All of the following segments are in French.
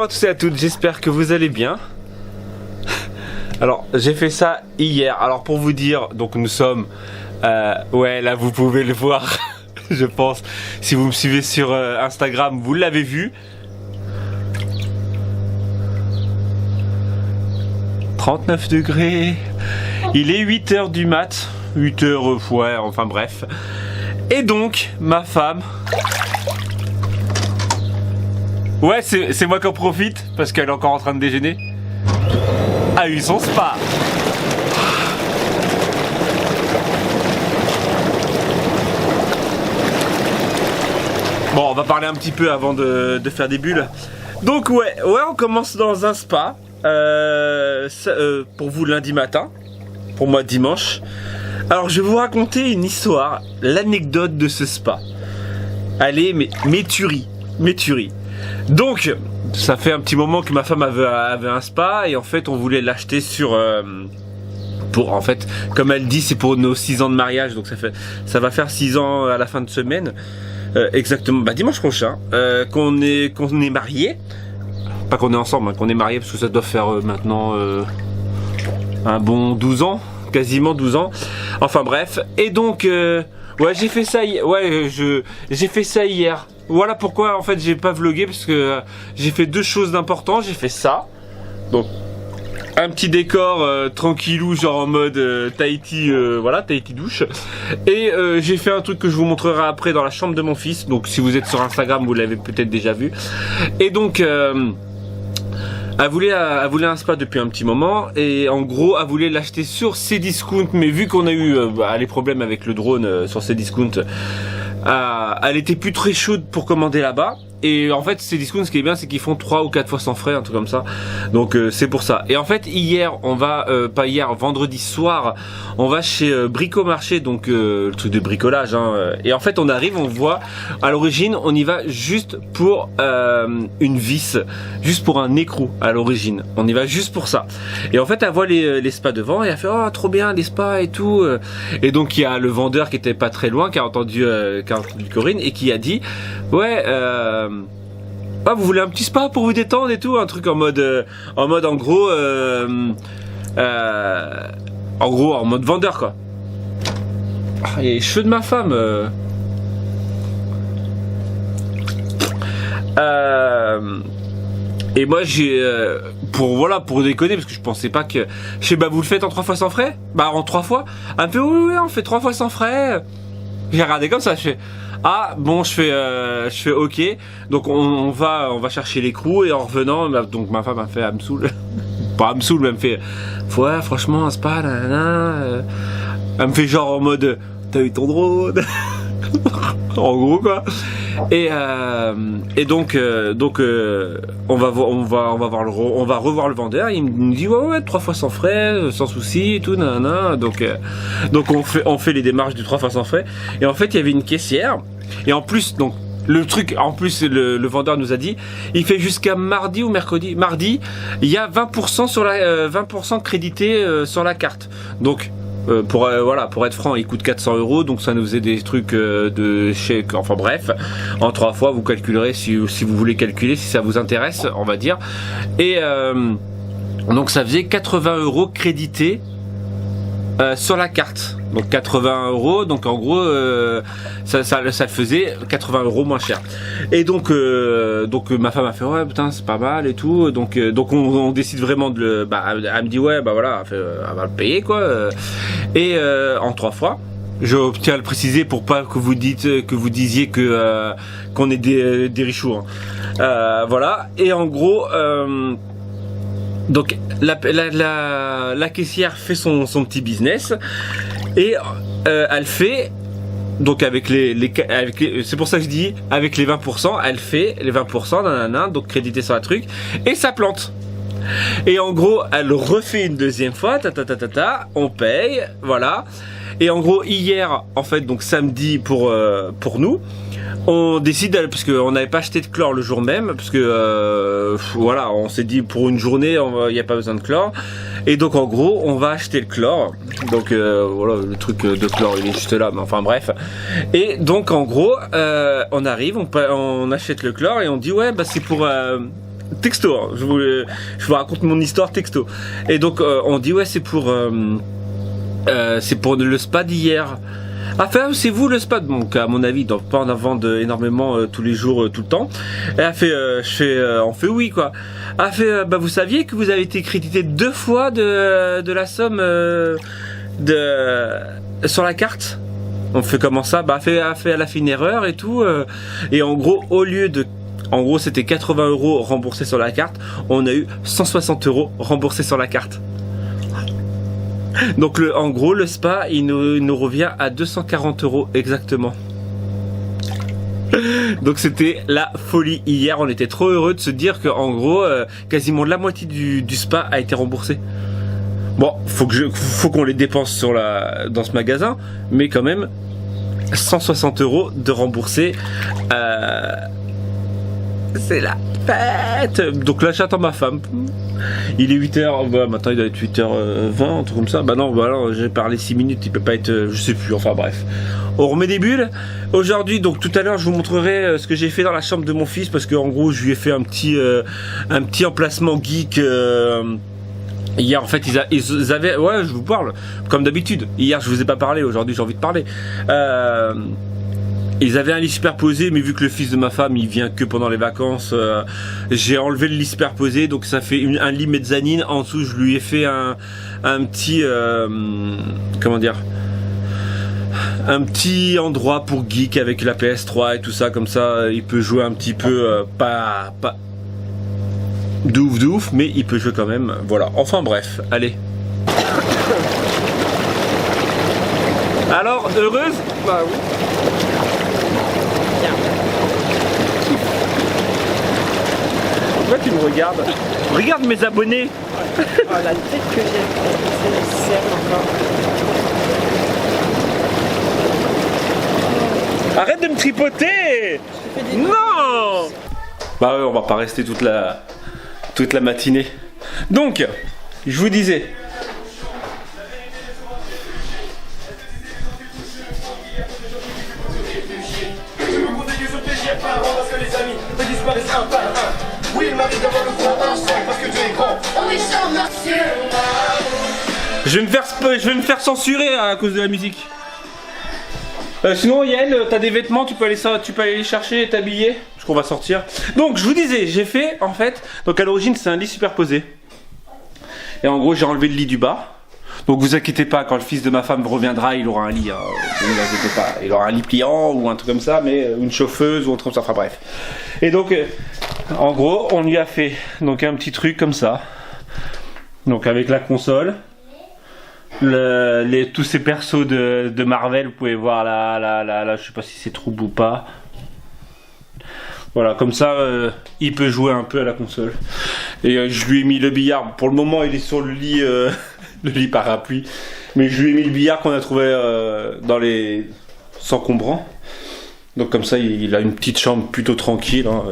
à tous et à toutes, j'espère que vous allez bien. Alors j'ai fait ça hier, alors pour vous dire, donc nous sommes, ouais là vous pouvez le voir, je pense, si vous me suivez sur Instagram, vous l'avez vu. 39 degrés, il est 8h du mat, 8h, ouais, enfin bref. Et donc, ma femme... Ouais, c'est moi qui en profite, parce qu'elle est encore en train de déjeuner. A eu son spa. Bon, on va parler un petit peu avant de faire des bulles. Donc ouais, on commence dans un spa. Pour vous lundi matin, pour moi dimanche. Alors je vais vous raconter une histoire, l'anecdote de ce spa. Allez, mais tuerie. Donc, ça fait un petit moment que ma femme avait un spa et en fait on voulait l'acheter sur... en fait, comme elle dit, c'est pour nos 6 ans de mariage, donc ça va faire 6 ans à la fin de semaine. Exactement, bah dimanche prochain, qu'on est mariés. Pas qu'on est ensemble, hein, qu'on est mariés, parce que ça doit faire maintenant un bon 12 ans, quasiment 12 ans. Enfin bref, et donc, ouais, j'ai fait ça, j'ai fait ça hier. Voilà pourquoi en fait j'ai pas vlogué, parce que j'ai fait deux choses d'important. J'ai fait ça, donc un petit décor tranquillou, genre en mode Tahiti, voilà, Tahiti douche. Et j'ai fait un truc que je vous montrerai après dans la chambre de mon fils. Donc si vous êtes sur Instagram, vous l'avez peut-être déjà vu. Et donc elle voulait un spa depuis un petit moment, et en gros elle voulait l'acheter sur Cdiscount, mais vu qu'on a eu les problèmes avec le drone sur Cdiscount, elle était plus très chaude pour commander là-bas. Et en fait Cdiscount, ce qui est bien, c'est qu'ils font 3 ou 4 fois sans frais, un truc comme ça. Donc c'est pour ça. Et en fait hier on va, pas hier, vendredi soir, on va chez Bricomarché, donc le truc de bricolage, hein. Et en fait on arrive, on voit, à l'origine on y va juste pour une vis, juste pour un écrou à l'origine. On y va juste pour ça. Et en fait elle voit les spas devant et elle fait oh trop bien les spas et tout. Et donc il y a le vendeur qui était pas très loin, qui a entendu Corinne, et qui a dit ouais ah, vous voulez un petit spa pour vous détendre et tout, un truc en mode en gros en mode vendeur quoi. Ah, et les cheveux de ma femme et moi j'ai pour déconner, parce que je pensais pas que je sais, bah vous le faites en 3 fois sans frais, bah en 3 fois elle me fait oui on fait 3 fois sans frais. J'ai regardé comme ça, je fais ah bon, je fais ok. Donc on va chercher l'écrou, et en revenant, donc ma femme a fait, elle me saoule. Pas elle me saoule, mais elle me fait ouais franchement un spa nanana. Elle me fait genre en mode t'as eu ton drone. En gros quoi. Et donc on va revoir le vendeur. Il me dit ouais 3 fois sans frais, sans souci et tout nanana. Donc on fait les démarches du 3 fois sans frais. Et en fait il y avait une caissière. Et en plus donc le truc, en plus le vendeur nous a dit, il fait jusqu'à mardi ou mercredi. Mardi, il y a 20% sur la 20% crédité sur la carte. Donc pour être franc, il coûte 400 €, donc ça nous faisait des trucs de chèque, enfin bref, en 3 fois vous calculerez si vous voulez calculer, si ça vous intéresse, on va dire. Et donc ça faisait 80 € crédités sur la carte, donc 80 €, donc en gros ça le faisait 80 € moins cher. Et donc ma femme a fait ouais putain c'est pas mal et tout, donc on décide vraiment de le, elle me dit ouais bah voilà, elle va le payer quoi, et en 3 fois. Je tiens à le préciser pour pas que vous disiez qu'on est des richoux, hein. Voilà. Et en gros donc la caissière fait son petit business, et elle fait donc avec c'est pour ça que je dis avec les 20%, elle fait les 20% nanana, donc crédité sur un truc, et ça plante. Et en gros elle refait une deuxième fois, on paye, voilà. Et en gros hier en fait, donc samedi pour nous, on décide, parce qu'on n'avait pas acheté de chlore le jour même, parce que voilà, on s'est dit pour une journée il n'y a pas besoin de chlore. Et donc en gros on va acheter le chlore. Donc voilà, le truc de chlore il est juste là, mais enfin bref. Et donc en gros on arrive, on achète le chlore, et on dit ouais bah c'est pour texto, hein. Je vous raconte mon histoire texto. Et donc on dit ouais c'est pour le spa d'hier. Enfin c'est vous le spa, donc à mon avis ils doivent pas en vendre énormément tous les jours, tout le temps. Et elle fait, on fait oui quoi. Elle fait bah vous saviez que vous avez été crédité 2 fois de la somme sur la carte. On fait comment ça? Bah elle a fait une erreur et tout. Et en gros en gros c'était 80 € remboursés sur la carte. On a eu 160 € remboursés sur la carte. Donc en gros le spa il nous revient à 240 € exactement. Donc c'était la folie hier, on était trop heureux de se dire que en gros quasiment la moitié du spa a été remboursé. Bon, faut qu'on les dépense dans ce magasin, mais quand même 160 € de remboursé. C'est la fête. Donc là j'attends ma femme. Il est 8h, bah, maintenant il doit être 8h20, un truc comme ça. Bah non, voilà, j'ai parlé 6 minutes, il peut pas être, je sais plus, enfin bref. On remet des bulles. Aujourd'hui, donc tout à l'heure, je vous montrerai ce que j'ai fait dans la chambre de mon fils, parce qu'en gros, je lui ai fait un petit emplacement geek. Hier, en fait, ils avaient, ouais, je vous parle, comme d'habitude. Hier, je vous ai pas parlé, aujourd'hui, j'ai envie de parler. Ils avaient un lit superposé, mais vu que le fils de ma femme il vient que pendant les vacances, j'ai enlevé le lit superposé, donc ça fait un lit mezzanine. En dessous, je lui ai fait un petit, comment dire, un petit endroit pour geek avec la PS3 et tout ça, comme ça il peut jouer un petit peu, pas de ouf, mais il peut jouer quand même. Voilà. Enfin bref, allez. Alors, heureuse? Bah oui. Pourquoi tu me regardes? Regarde mes abonnés. Oh, la tête que j'ai. C'est encore. Arrête de me tripoter. Non. Bah ouais, on va pas rester toute la matinée. Donc, je vous disais. Je vais me faire censurer à cause de la musique. Sinon Yael, t'as des vêtements, tu peux aller les chercher et t'habiller. Parce qu'on va sortir. Donc je vous disais, j'ai fait en fait. Donc à l'origine c'est un lit superposé. Et en gros j'ai enlevé le lit du bas. Donc vous inquiétez pas, quand le fils de ma femme reviendra, il aura un lit. Hein. Ne vous inquiétez pas, il aura un lit pliant ou un truc comme ça, mais une chauffeuse ou un truc comme ça. Enfin bref. Et donc en gros on lui a fait donc un petit truc comme ça. Donc avec la console. Tous ces persos de Marvel, vous pouvez voir là, je sais pas si c'est trouble ou pas. Voilà, comme ça, il peut jouer un peu à la console. Et je lui ai mis le billard. Pour le moment, il est sur le lit, le lit parapluie. Mais je lui ai mis le billard qu'on a trouvé dans les encombrants. Donc comme ça, il a une petite chambre plutôt tranquille. Hein,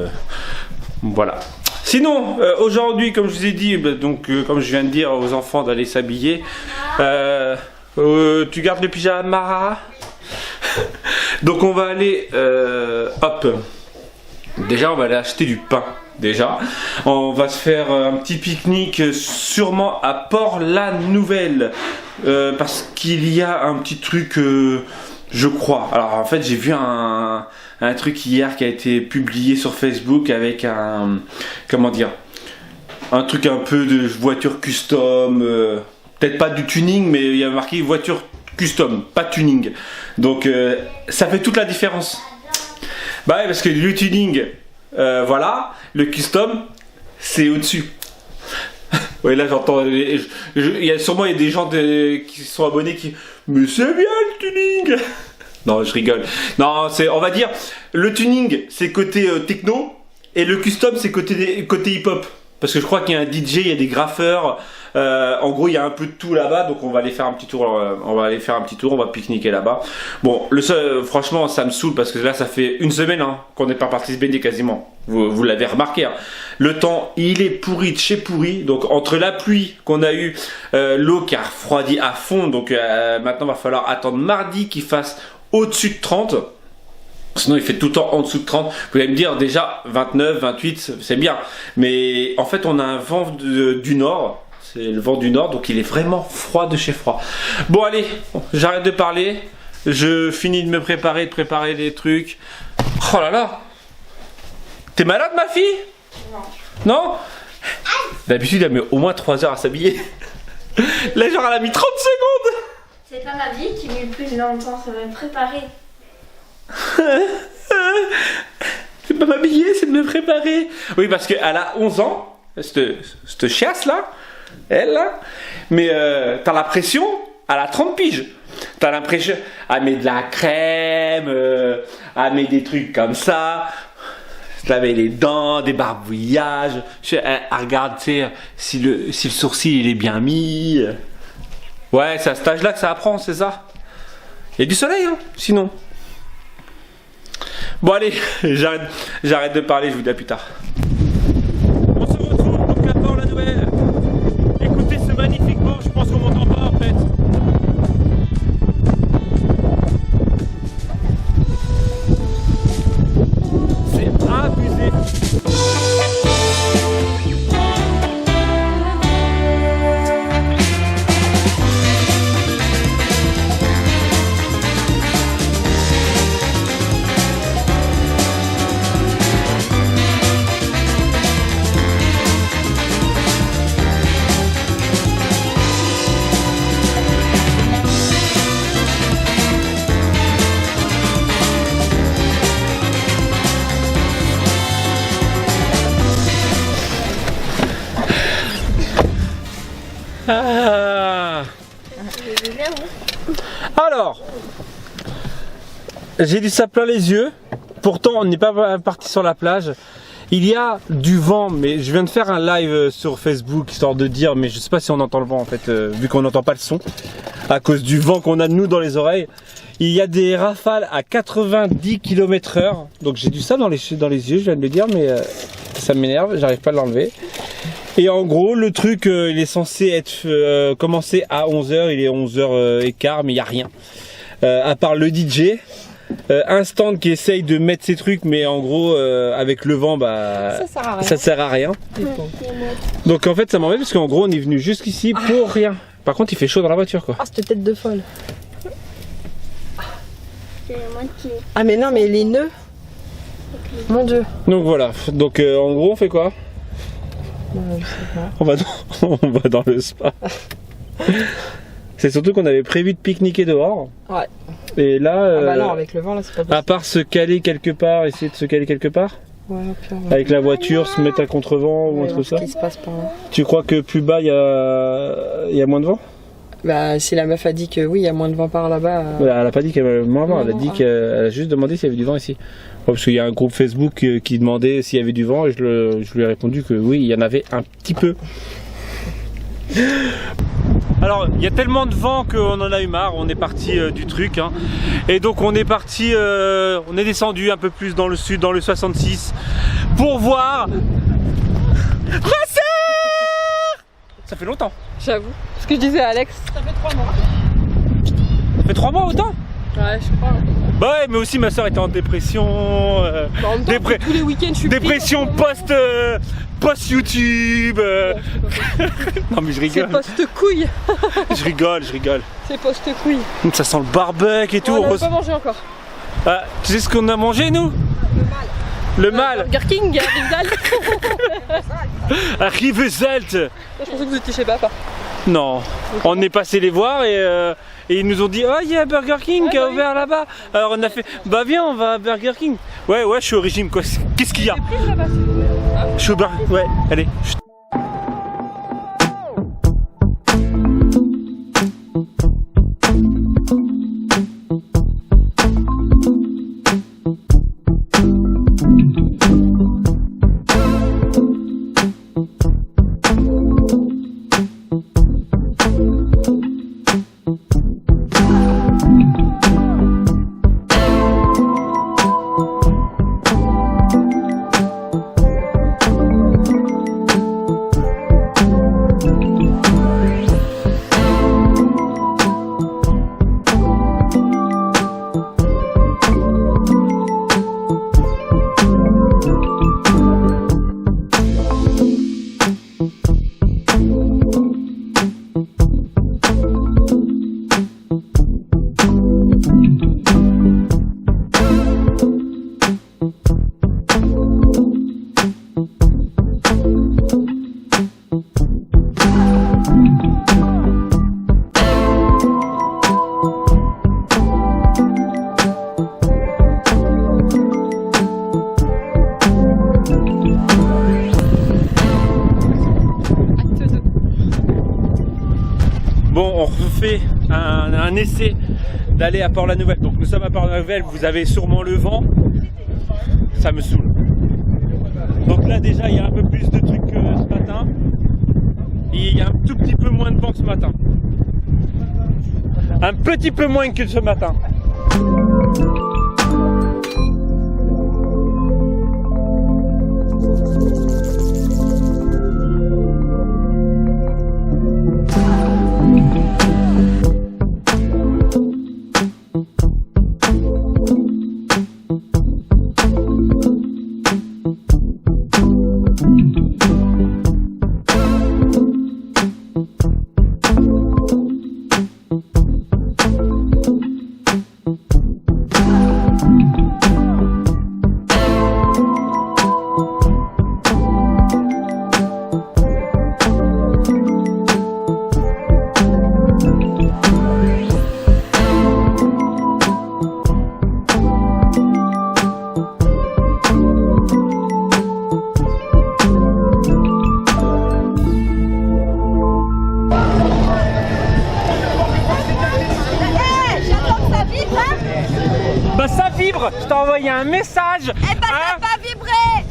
voilà. Sinon, aujourd'hui, comme je vous ai dit, donc comme je viens de dire aux enfants d'aller s'habiller, tu gardes le pyjama. Donc on va aller, hop. Déjà, on va aller acheter du pain. Déjà, on va se faire un petit pique-nique sûrement à Port-la-Nouvelle parce qu'il y a un petit truc, je crois. Alors en fait, j'ai vu un truc hier qui a été publié sur Facebook avec un, comment dire, un truc un peu de voiture custom, peut-être pas du tuning, mais il y a marqué voiture custom, pas tuning. Donc ça fait toute la différence. Bah ouais, parce que le tuning, voilà, le custom, c'est au-dessus. Oui, là j'entends, il y a sûrement des gens qui sont abonnés qui, mais c'est bien le tuning. Non, je rigole. Non, on va dire, le tuning, c'est côté techno, et le custom, c'est côté hip-hop. Parce que je crois qu'il y a un DJ, il y a des graffeurs. En gros, il y a un peu de tout là-bas, donc on va aller faire un petit tour. On va pique-niquer là-bas. Bon, franchement, ça me saoule parce que là, ça fait une semaine hein, qu'on n'est pas parti se baigner quasiment. Vous l'avez remarqué. Hein. Le temps, il est pourri de chez pourri. Donc entre la pluie qu'on a eu, l'eau qui a refroidi à fond. Donc maintenant, il va falloir attendre mardi qu'il fasse au-dessus de 30. Sinon il fait tout le temps en dessous de 30. Vous allez me dire déjà 29, 28 c'est bien. Mais en fait on a un vent du nord. C'est le vent du nord donc il est vraiment froid de chez froid. Bon allez, j'arrête de parler. Je finis de me préparer, de préparer les trucs. Oh là là. T'es malade ma fille? Non. Non? D'habitude elle met au moins 3 heures à s'habiller. Là genre elle a mis 30 secondes. C'est pas ma vie qui met plus longtemps, ça va me préparer. C'est pas m'habiller, c'est de me préparer. Oui, parce qu'elle a 11 ans, cette chiasse là, elle là. Mais t'as l'impression, elle a 30 piges. T'as l'impression, elle met de la crème, elle met des trucs comme ça. Se laver les dents, des barbouillages. Elle regarde, tu sais, si le sourcil il est bien mis. Ouais, c'est à cet âge-là que ça apprend, c'est ça. Il y a du soleil, hein, sinon. Bon allez, j'arrête de parler, je vous dis à plus tard. On se retrouve pour Cap Nord la Nouvelle. Écoutez ce magnifique vent, je pense qu'on m'entend pas en fait. C'est abusé. Ah. Alors, j'ai du sable plein les yeux. Pourtant, on n'est pas parti sur la plage. Il y a du vent, mais je viens de faire un live sur Facebook histoire de dire, mais je sais pas si on entend le vent en fait, vu qu'on n'entend pas le son à cause du vent qu'on a de nous dans les oreilles. Il y a des rafales à 90 km/h. Donc j'ai du sable dans les yeux, je viens de le dire, mais ça m'énerve, j'arrive pas à l'enlever. Et en gros, le truc, il est censé être commencé à 11h, il est 11h15, mais il n'y a rien. À part le DJ, un stand qui essaye de mettre ses trucs, mais en gros, avec le vent, bah, ça sert à rien. Donc en fait, ça m'embête parce qu'en gros, on est venu jusqu'ici pour rien. Par contre, il fait chaud dans la voiture, quoi. Ah, cette tête de folle. Ah, mais non, mais les nœuds. Mon Dieu. Donc voilà, donc en gros, on fait quoi? Je sais pas. On va dans le spa. C'est surtout qu'on avait prévu de pique-niquer dehors. Ouais. Et là, Ah bah non, avec le vent là, c'est pas possible. à part se caler quelque part, essayer de se caler quelque part, Ouais, puis on va... avec la voiture, se mettre à contrevent ou un truc ça. Ce qui se passe par là. Tu crois que plus bas il y a moins de vent? Bah, si la meuf a dit que oui, il y a moins de vent par là-bas. Elle a pas dit qu'il y avait moins de vent, elle a Non, dit qu'elle a juste demandé s'il y avait du vent ici. Ouais, parce qu'il y a un groupe Facebook qui demandait s'il y avait du vent et je lui ai répondu que oui, il y en avait un petit peu. Alors, il y a tellement de vent qu'on en a eu marre, on est parti du truc. Hein. Et donc on est parti, on est descendu un peu plus dans le sud, dans le 66, pour voir... Ça fait longtemps. J'avoue. Ce que je disais à Alex. Ça fait 3 mois. Ça fait 3 mois autant? Ouais, je crois. Bah ouais, mais aussi ma soeur était en dépression. Bah, en même temps, tous les week-ends, je suis dépression post YouTube. Non mais je rigole. C'est post-couille. Je rigole. C'est post-couille. Ça sent le barbecue et tout. On n'a pas mangé encore. Ah, tu sais ce qu'on a mangé nous? Le mal. Burger King, Rivesaltes. À Rivesaltes. Je pensais que vous étiez chez papa. Non, on est passé les voir et ils nous ont dit oh il y a Burger King qui a ouvert là-bas. Alors on a fait bah viens on va à Burger King. Ouais je suis au régime quoi. Qu'est-ce qu'il y a? Je suis au Burger. Ouais allez. Bon, on refait un essai d'aller à Port-la-Nouvelle. Donc nous sommes à Port-la-Nouvelle, vous avez sûrement le vent. Ça me saoule. Donc là déjà il y a un peu plus de trucs que ce matin. Et il y a un tout petit peu moins de vent ce matin. Un petit peu moins que ce matin. Bah ça vibre, je t'ai envoyé un message. Eh bah ça va vibrer.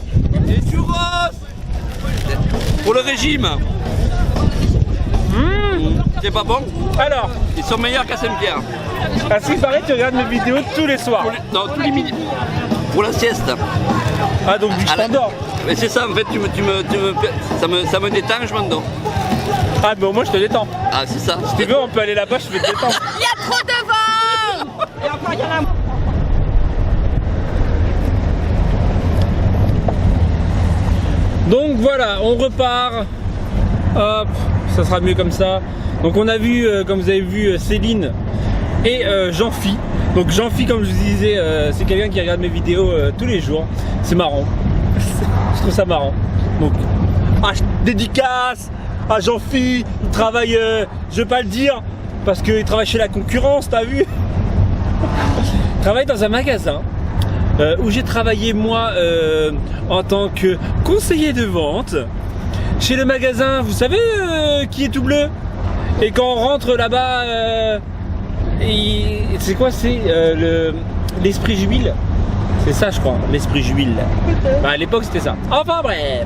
Des churros pour le régime. C'est pas bon? Alors, Ils sont meilleurs qu'à Saint-Pierre. à ce qui paraît, tu regardes mes vidéos tous les soirs. Non, tous les midis. Pour la sieste. Ah donc vu que je t'endors. Mais c'est ça, en fait, ça me détend, je m'endors. Ah mais au moins je te détends. Ah, c'est ça. Si tu veux, on peut aller là-bas, je vais te détendre. Il y a trop de vent. Et encore, il y en a. Donc voilà, on repart. Hop, ça sera mieux comme ça. Donc on a vu, comme vous avez vu, Céline et Jean-Phi. Donc Jean-Phi, comme je vous disais, c'est quelqu'un qui regarde mes vidéos tous les jours. C'est marrant. Je trouve ça marrant. Donc, dédicace à Jean-Phi. Il travaille, je vais pas le dire, parce qu'il travaille chez la concurrence, t'as vu. Il travaille dans un magasin. Où j'ai travaillé moi en tant que conseiller de vente chez le magasin, vous savez qui est tout bleu, et quand on rentre là-bas, c'est quoi, c'est l'esprit Juile, c'est ça je crois, l'esprit Juile. Bah, à l'époque c'était ça. Enfin bref,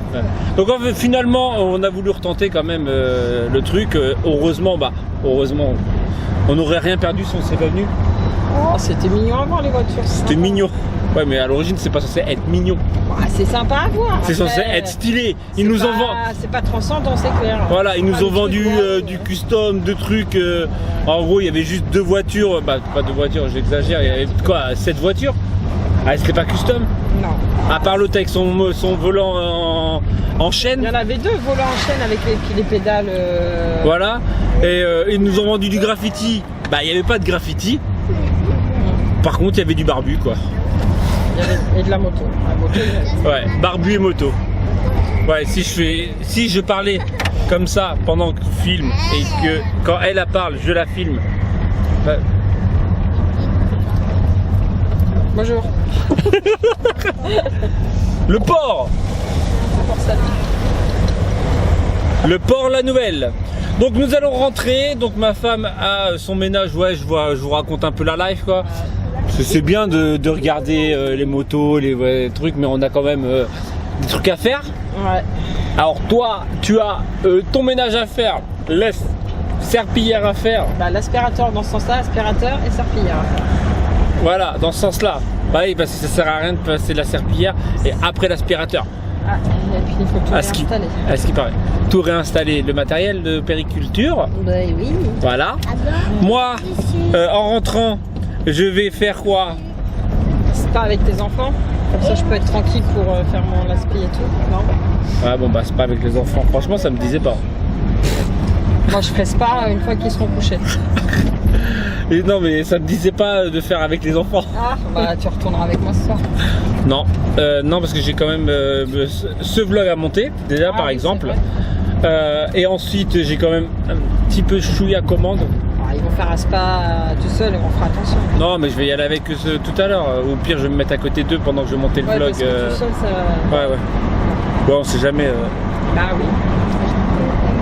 donc finalement on a voulu retenter quand même le truc. Heureusement on n'aurait rien perdu si on s'est pas venu. Oh, c'était mignon avant les voitures. C'était mignon. Ouais, mais à l'origine, c'est pas censé être mignon. Ah, c'est sympa à voir. C'est censé Après, être stylé. Ils nous ont vendu. C'est pas transcendant, c'est clair. Voilà, ils nous Pas ont des vendu trucs, du custom, de trucs. En gros, il y avait juste 2 voitures. Bah, pas 2 voitures, j'exagère. Il y avait quoi, 7 voitures. Ah, c'était pas custom. Non. À part l'autre avec son volant en chaîne. Il y en avait 2 volants en chaîne avec les pédales. Voilà. Et ils nous ont vendu du graffiti. Bah, il n'y avait pas de graffiti. Par contre, il y avait du barbu, quoi. Et de la moto. La moto Ouais, barbu et moto. Ouais, si je parlais comme ça pendant que je filme et que quand elle parle, je la filme. Ouais. Bonjour. Le port. Le port La Nouvelle. Donc nous allons rentrer. Donc ma femme a son ménage. Ouais, je vous raconte un peu la life, quoi. C'est bien de regarder les motos, les trucs, mais on a quand même des trucs à faire. Ouais. Alors toi, tu as ton ménage à faire, la serpillière à faire. Bah, l'aspirateur dans ce sens-là, aspirateur et serpillière. Voilà, dans ce sens-là. Pareil, parce que ça sert à rien de passer la serpillière et après l'aspirateur. Ah, et puis il faut tout réinstaller. À ce qui paraît. Tout réinstaller, le matériel de périculture. Bah oui. Voilà. Moi, en rentrant, je vais faire quoi? C'est pas avec tes enfants. Comme ça, je peux être tranquille pour faire mon aspi et tout. Non. Ah bon, bah c'est pas avec les enfants. Franchement, ça me disait pas. Moi, je ferai pas une fois qu'ils seront couchés. Et non, mais ça me disait pas de faire avec les enfants. Ah, bah tu retourneras avec moi ce soir. Non, non, parce que j'ai quand même ce vlog à monter, déjà par oui, exemple. Et ensuite, j'ai quand même un petit peu chouïa à commande. Ah, ils vont faire un spa tout seul et on fera attention. Non, mais je vais y aller avec eux tout à l'heure. Au pire, je vais me mettre à côté d'eux pendant que je vais monter le vlog. Parce que tout seul, ça... Ouais. Bon, on sait jamais. Bah oui.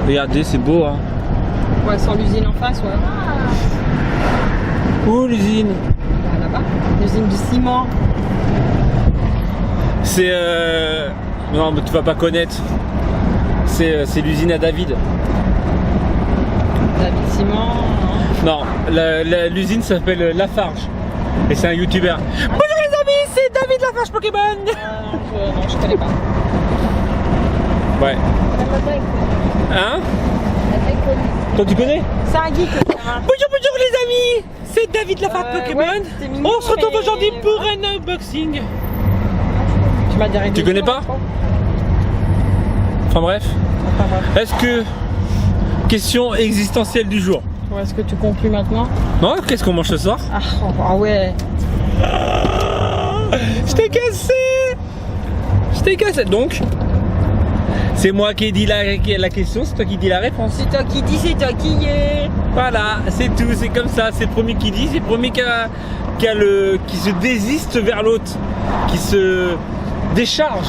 Regardez, c'est beau, hein. Ouais, sur l'usine en face, ouais. Où l'usine? Bah, là-bas. L'usine du ciment. C'est non, mais tu vas pas connaître. C'est l'usine à David. David Ciment. Hein. Non, l'usine s'appelle Lafarge. Et c'est un youtubeur. Bonjour les amis, c'est David Lafarge Pokémon. Non, je connais pas. Ouais. Hein? Toi tu connais? C'est un geek. Hein. Bonjour les amis, c'est David Lafarge Pokémon. Ouais, c'était mignon, On se retrouve mais- aujourd'hui pour un unboxing. Tu m'as dit Tu connais pas? Enfin bref. Enfin, bref. Est-ce que... Question existentielle du jour. Ouais, est-ce que tu conclus maintenant? Non, qu'est-ce qu'on mange ce soir? Ah ouais. Je t'ai cassé. Je t'ai cassé. Donc, c'est moi qui ai dit la question, c'est toi qui dis la réponse. C'est toi qui dis, c'est toi qui y est. Voilà, c'est tout, c'est comme ça. C'est le premier qui dit, c'est le premier qui se désiste vers l'autre, qui se décharge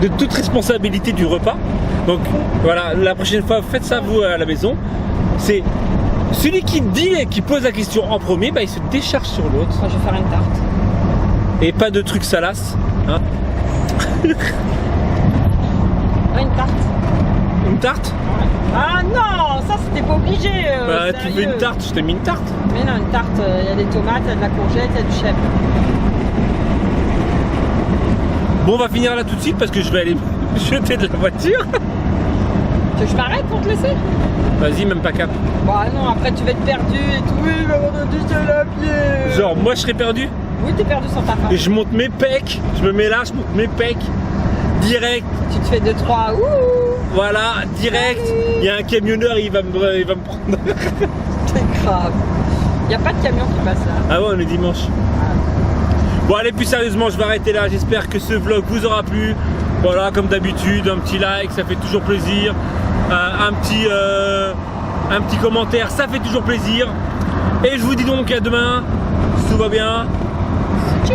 de toute responsabilité du repas. Donc voilà, la prochaine fois, faites ça vous à la maison. C'est celui qui dit et qui pose la question en premier, bah, il se décharge sur l'autre. Moi, je vais faire une tarte. Et pas de trucs salaces. Hein. Ouais, une tarte. Une tarte? Ah non, ça c'était pas obligé. Bah, tu veux une tarte, je t'ai mis une tarte. Mais non, une tarte, il y a des tomates, il y a de la courgette, il y a du chèvre. Bon, on va finir là tout de suite parce que je vais aller me jeter de la voiture. Tu veux que je m'arrête pour te laisser? Vas-y, même pas cap. Bah non, après tu vas être perdu et tout. Oui, mais on a dit que la pied. Genre, moi je serais perdu Oui, t'es perdu sans ta femme. et je monte mes pecs. Je me mets là, je monte mes pecs. Direct, Tu te fais 2-3. Ouh. voilà, direct. Il y a un camionneur, il va me prendre. C'est grave. Il n'y a pas de camion qui passe là. Ah ouais, on est dimanche. Bon, allez, plus sérieusement, je vais arrêter là. J'espère que ce vlog vous aura plu. Voilà, comme d'habitude, un petit like, ça fait toujours plaisir. Un petit commentaire, ça fait toujours plaisir. Et je vous dis donc à demain. Si tout va bien. Tchou.